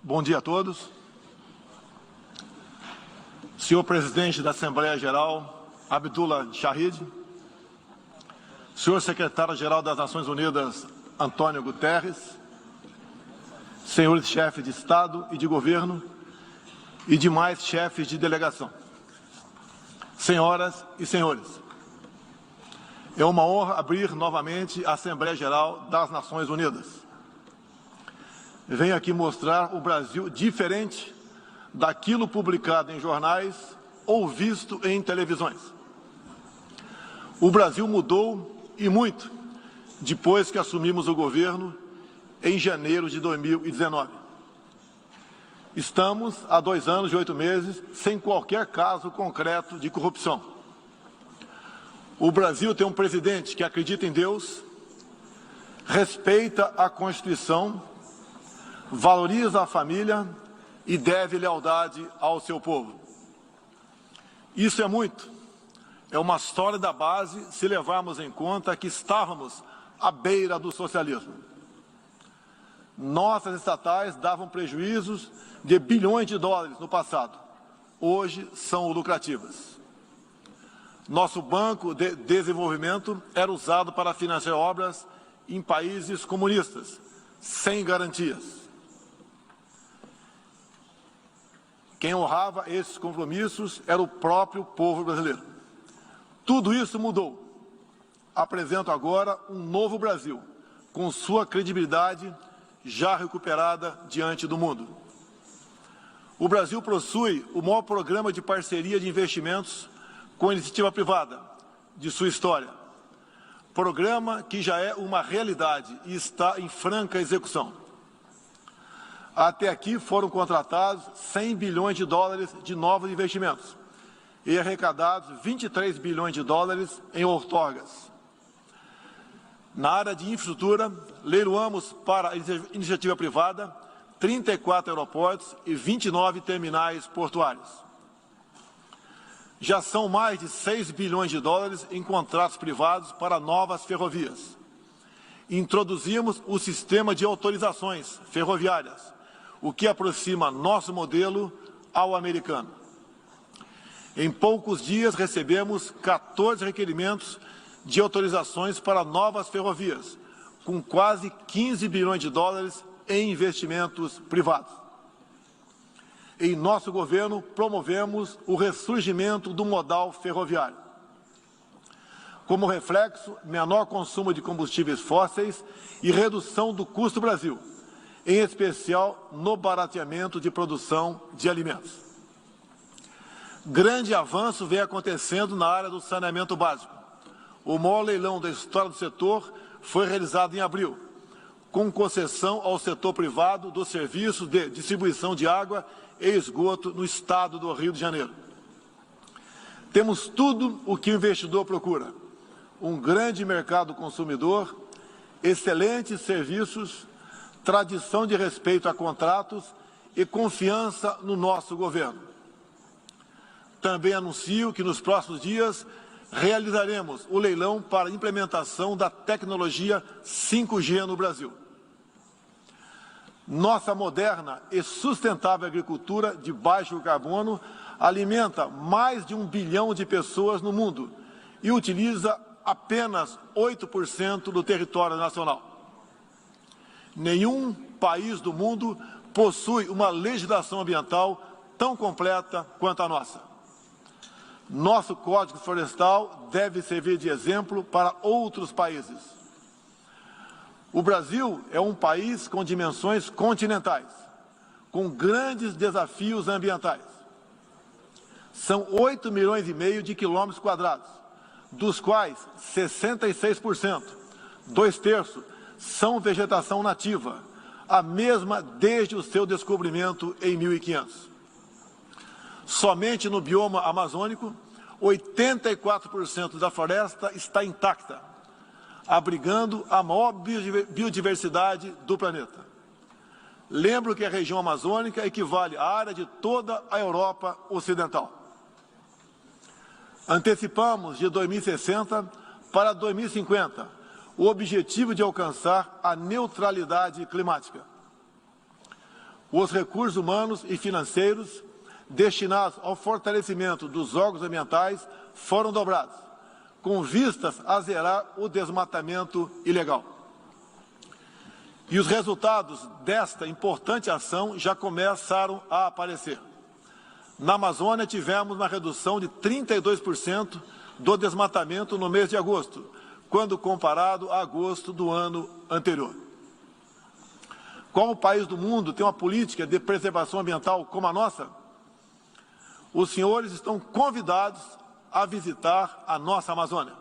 Bom dia a todos. Senhor Presidente da Assembleia Geral, Abdullah Shahid, Senhor Secretário-Geral das Nações Unidas, Antônio Guterres, senhores chefes de Estado e de Governo e demais chefes de delegação, senhoras e senhores, é uma honra abrir novamente a Assembleia Geral das Nações Unidas. Venho aqui mostrar o Brasil diferente daquilo publicado em jornais ou visto em televisões. O Brasil mudou e muito depois que assumimos o governo em janeiro de 2019. Estamos há 2 anos e 8 meses sem qualquer caso concreto de corrupção. O Brasil tem um presidente que acredita em Deus, respeita a Constituição, valoriza a família e deve lealdade ao seu povo. Isso é muito. É uma sólida base se levarmos em conta que estávamos à beira do socialismo. Nossas estatais davam prejuízos de bilhões de dólares no passado. Hoje são lucrativas. Nosso Banco de Desenvolvimento era usado para financiar obras em países comunistas, sem garantias. Quem honrava esses compromissos era o próprio povo brasileiro. Tudo isso mudou. Apresento agora um novo Brasil, com sua credibilidade já recuperada diante do mundo. O Brasil possui o maior programa de parceria de investimentos com iniciativa privada de sua história. Programa que já é uma realidade e está em franca execução. Até aqui foram contratados 100 bilhões de dólares de novos investimentos e arrecadados 23 bilhões de dólares em outorgas. Na área de infraestrutura, leiloamos para a iniciativa privada 34 aeroportos e 29 terminais portuários. Já são mais de 6 bilhões de dólares em contratos privados para novas ferrovias. Introduzimos o sistema de autorizações ferroviárias, o que aproxima nosso modelo ao americano. Em poucos dias recebemos 14 requerimentos de autorizações para novas ferrovias, com quase 15 bilhões de dólares em investimentos privados. Em nosso governo, promovemos o ressurgimento do modal ferroviário. Como reflexo, menor consumo de combustíveis fósseis e redução do custo do Brasil, em especial no barateamento de produção de alimentos. Grande avanço vem acontecendo na área do saneamento básico. O maior leilão da história do setor foi realizado em abril, com concessão ao setor privado do serviço de distribuição de água e esgoto no estado do Rio de Janeiro. Temos tudo o que o investidor procura: um grande mercado consumidor, excelentes serviços, tradição de respeito a contratos e confiança no nosso governo. Também anuncio que nos próximos dias realizaremos o leilão para a implementação da tecnologia 5G no Brasil. Nossa moderna e sustentável agricultura de baixo carbono alimenta mais de 1 bilhão de pessoas no mundo e utiliza apenas 8% do território nacional. Nenhum país do mundo possui uma legislação ambiental tão completa quanto a nossa. Nosso Código Florestal deve servir de exemplo para outros países. O Brasil é um país com dimensões continentais, com grandes desafios ambientais. São 8,5 milhões de quilômetros quadrados, dos quais 66%, 2/3, são vegetação nativa, a mesma desde o seu descobrimento em 1500. Somente no bioma amazônico, 84% da floresta está intacta, abrigando a maior biodiversidade do planeta. Lembro que a região amazônica equivale à área de toda a Europa Ocidental. Antecipamos de 2060 para 2050 o objetivo de alcançar a neutralidade climática. Os recursos humanos e financeiros destinados ao fortalecimento dos órgãos ambientais foram dobrados, com vistas a zerar o desmatamento ilegal. E os resultados desta importante ação já começaram a aparecer. Na Amazônia, tivemos uma redução de 32% do desmatamento no mês de agosto, quando comparado a agosto do ano anterior. Qual país do mundo tem uma política de preservação ambiental como a nossa? Os senhores estão convidados a visitar a nossa Amazônia.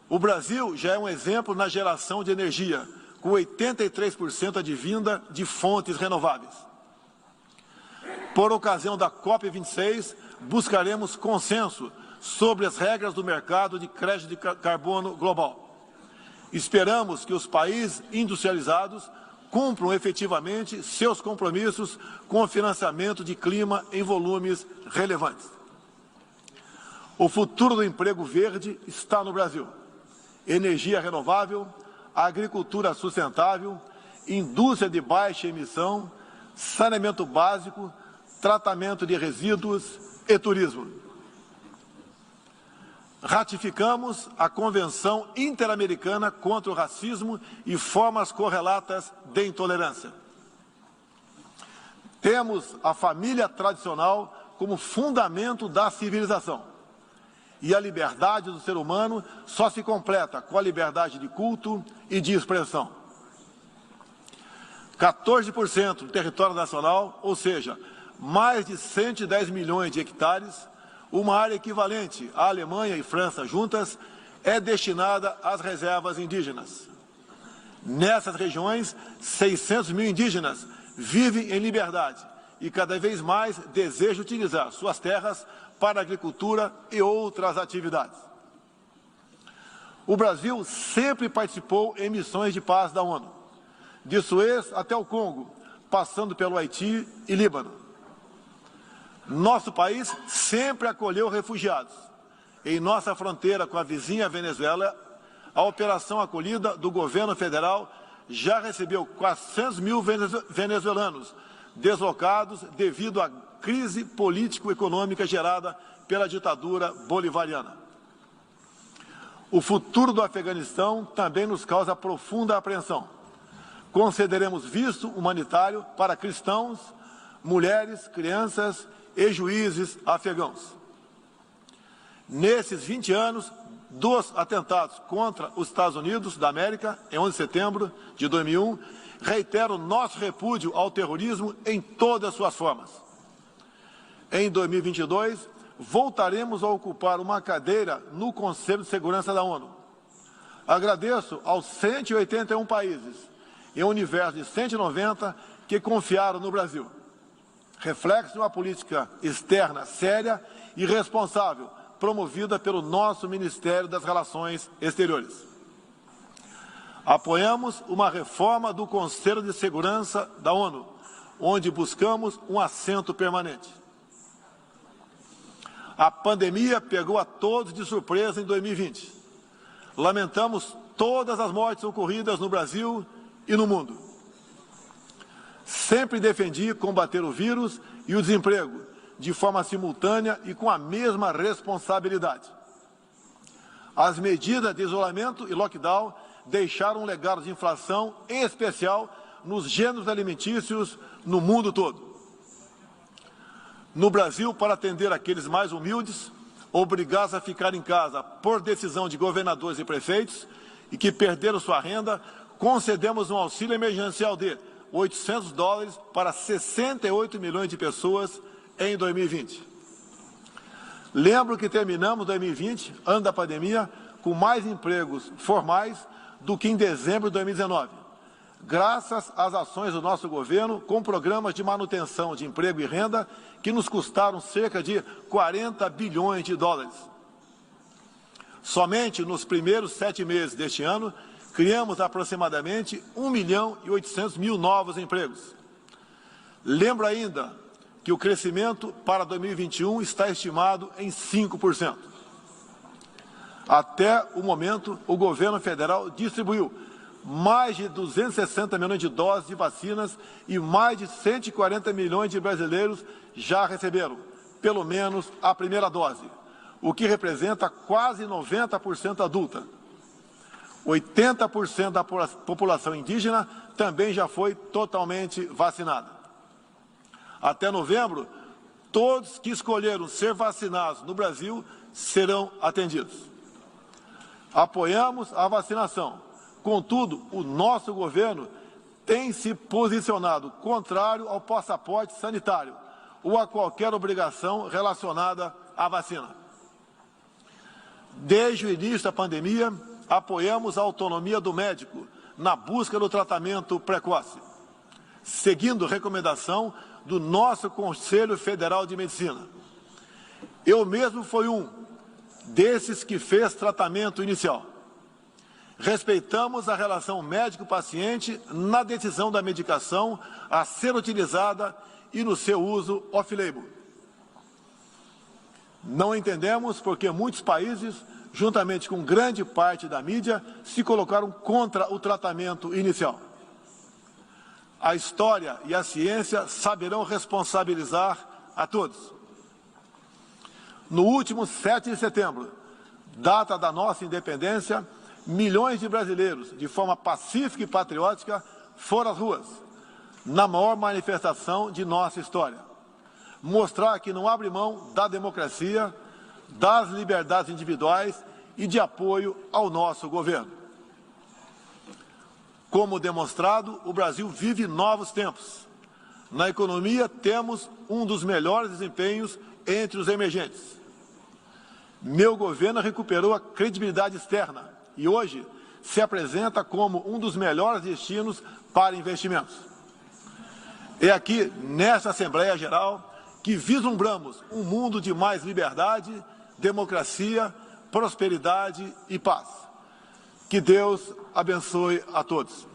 O Brasil já é um exemplo na geração de energia, com 83% advinda de fontes renováveis. Por ocasião da COP26, buscaremos consenso sobre as regras do mercado de crédito de carbono global. Esperamos que os países industrializados cumpram efetivamente seus compromissos com o financiamento de clima em volumes relevantes. O futuro do emprego verde está no Brasil. Energia renovável, agricultura sustentável, indústria de baixa emissão, saneamento básico, tratamento de resíduos e turismo. Ratificamos a Convenção Interamericana contra o Racismo e formas correlatas de intolerância. Temos a família tradicional como fundamento da civilização. E a liberdade do ser humano só se completa com a liberdade de culto e de expressão. 14% do território nacional, ou seja, mais de 110 milhões de hectares, uma área equivalente à Alemanha e França juntas, é destinada às reservas indígenas. Nessas regiões, 600 mil indígenas vivem em liberdade e cada vez mais desejam utilizar suas terras para a agricultura e outras atividades. O Brasil sempre participou em missões de paz da ONU, de Suez até o Congo, passando pelo Haiti e Líbano. Nosso país sempre acolheu refugiados. Em nossa fronteira com a vizinha Venezuela, a operação acolhida do governo federal já recebeu 400 mil venezuelanos deslocados devido à crise político-econômica gerada pela ditadura bolivariana. O futuro do Afeganistão também nos causa profunda apreensão. Concederemos visto humanitário para cristãos, mulheres, crianças e juízes afegãos. Nesses 20 anos dos atentados contra os Estados Unidos da América, em 11 de setembro de 2001, reitero nosso repúdio ao terrorismo em todas as suas formas. Em 2022, voltaremos a ocupar uma cadeira no Conselho de Segurança da ONU. Agradeço aos 181 países, em um universo de 190, que confiaram no Brasil. Reflexo de uma política externa séria e responsável, promovida pelo nosso Ministério das Relações Exteriores. Apoiamos uma reforma do Conselho de Segurança da ONU, onde buscamos um assento permanente. A pandemia pegou a todos de surpresa em 2020. Lamentamos todas as mortes ocorridas no Brasil e no mundo. Sempre defendi combater o vírus e o desemprego de forma simultânea e com a mesma responsabilidade. As medidas de isolamento e lockdown deixaram um legado de inflação, em especial nos gêneros alimentícios no mundo todo. No Brasil, para atender aqueles mais humildes, obrigados a ficar em casa por decisão de governadores e prefeitos e que perderam sua renda, concedemos um auxílio emergencial de $800 para 68 milhões de pessoas em 2020. Lembro que terminamos 2020, ano da pandemia, com mais empregos formais do que em dezembro de 2019, graças às ações do nosso governo com programas de manutenção de emprego e renda que nos custaram cerca de 40 bilhões de dólares. Somente nos primeiros 7 meses deste ano, criamos aproximadamente 1.800.000 novos empregos. Lembro ainda que o crescimento para 2021 está estimado em 5%. Até o momento, o governo federal distribuiu mais de 260 milhões de doses de vacinas e mais de 140 milhões de brasileiros já receberam, pelo menos, a primeira dose, o que representa quase 90% adulta. 80% da população indígena também já foi totalmente vacinada. Até novembro, todos que escolheram ser vacinados no Brasil serão atendidos. Apoiamos a vacinação. Contudo, o nosso governo tem se posicionado contrário ao passaporte sanitário ou a qualquer obrigação relacionada à vacina. Desde o início da pandemia, apoiamos a autonomia do médico na busca do tratamento precoce, seguindo recomendação do nosso Conselho Federal de Medicina. Eu mesmo fui um desses que fez tratamento inicial. Respeitamos a relação médico-paciente na decisão da medicação a ser utilizada e no seu uso off-label. Não entendemos porque muitos países, juntamente com grande parte da mídia, se colocaram contra o tratamento inicial. A história e a ciência saberão responsabilizar a todos. No último 7 de setembro, data da nossa independência, milhões de brasileiros, de forma pacífica e patriótica, foram às ruas, na maior manifestação de nossa história. Mostrar que não abre mão da democracia, das liberdades individuais e de apoio ao nosso governo. Como demonstrado, o Brasil vive novos tempos. Na economia, temos um dos melhores desempenhos entre os emergentes. Meu governo recuperou a credibilidade externa e hoje se apresenta como um dos melhores destinos para investimentos. É aqui, nesta Assembleia Geral, que vislumbramos um mundo de mais liberdade, democracia, prosperidade e paz. Que Deus abençoe a todos.